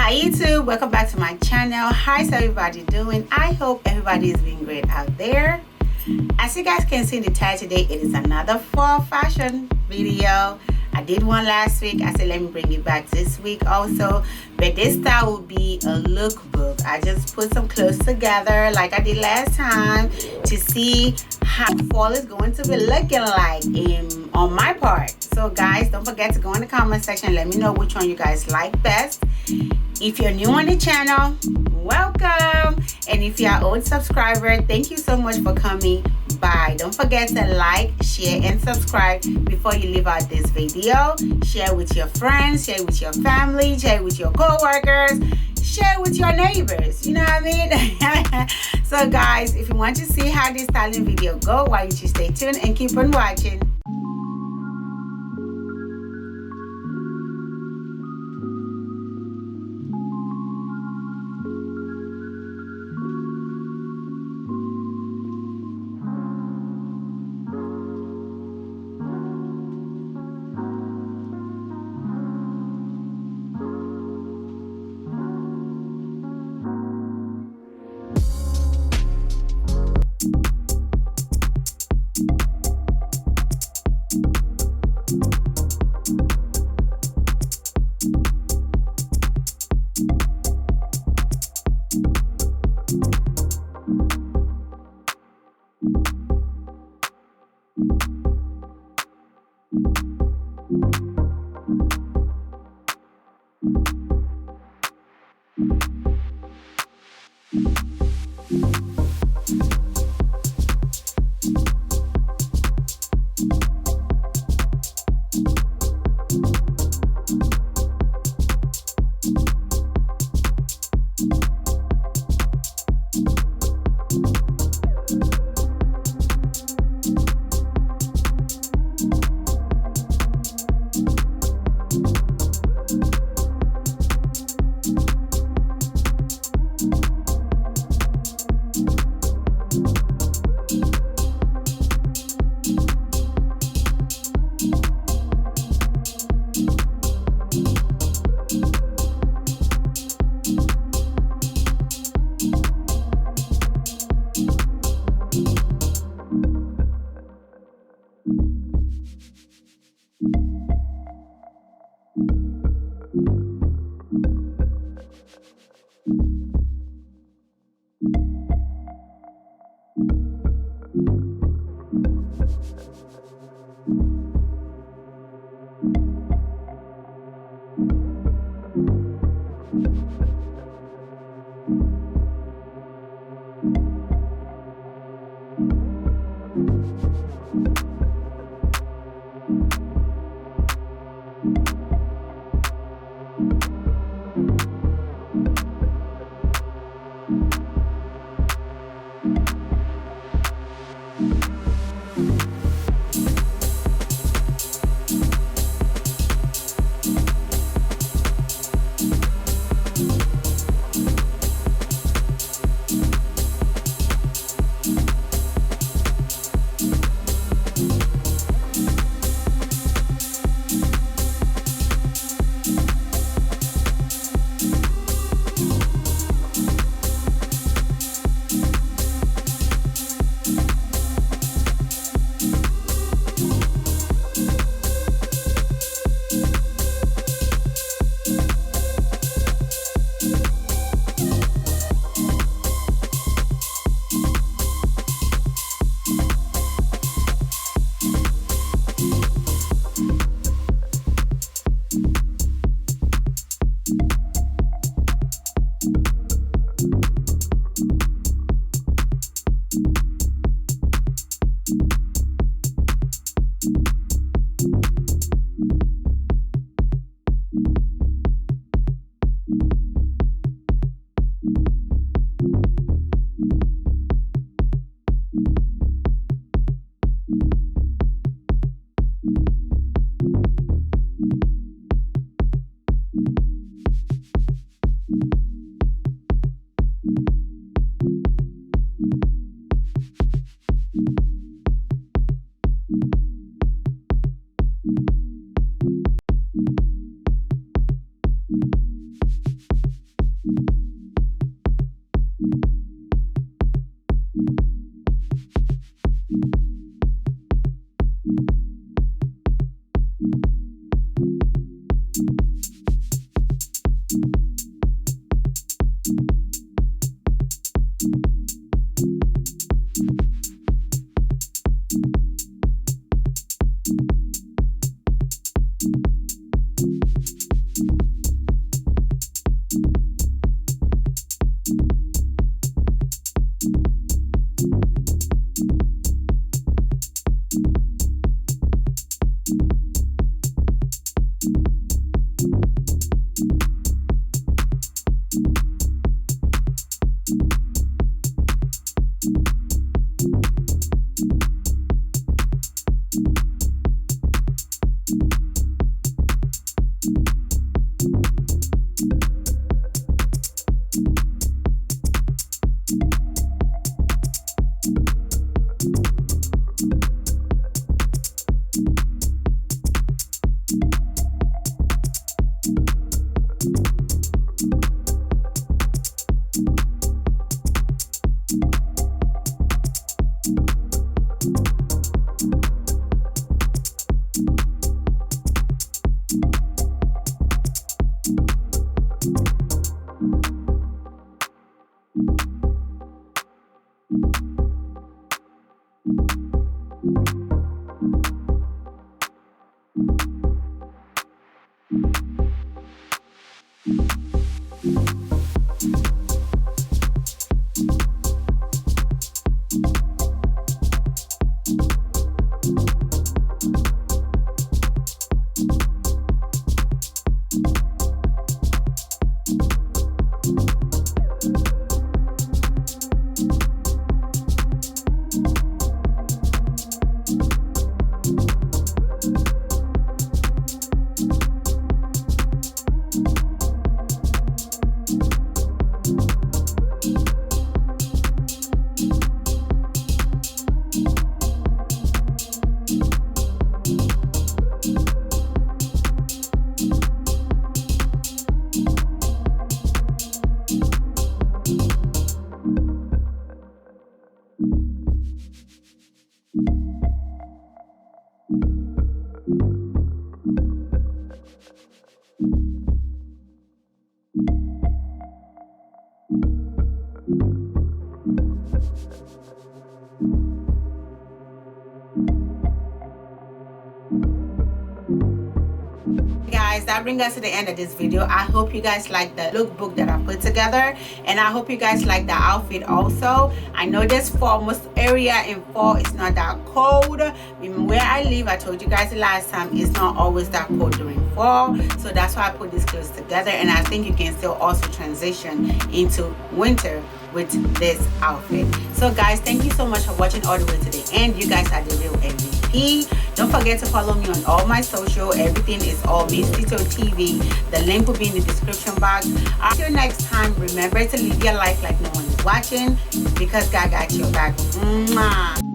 Hi YouTube, welcome back to my channel. How's everybody doing? I hope everybody is doing great out there. As you guys can see in the title today, it is another fall fashion video. I did one last week. I said let me bring it back this week also, but this style will be a lookbook. I just put some clothes together like I did last time to see how fall is going to be looking like on my part. So guys, don't forget to go in the comment section and let me know which one you guys like best. If you're new on the channel, welcome, and if you're an old subscriber, thank you so much for coming by. Don't forget to like, share, and subscribe before you leave out this video. Share with your friends, share with your family, share with your co-workers, share with your neighbors, you know what I mean? So guys, if you want to see how this styling video go, why don't you stay tuned and keep on watching. guys, that brings us to the end of this video. I hope you guys like the lookbook that I put together, and I hope you guys like the outfit also. I know this fall, most area in fall is not that cold. Where I live, I told you guys the last time, it's not always that cold during fall, so that's why I put these clothes together. And I think you can still also transition into winter with this outfit. So guys, thank you so much for watching all the way to the end. You guys are the real MVP. Don't forget to follow me on all my social. Everything is all MrstitosTV. The link will be in the description box. Until next time, remember to live your life like no one is watching, because God got your back. Mwah.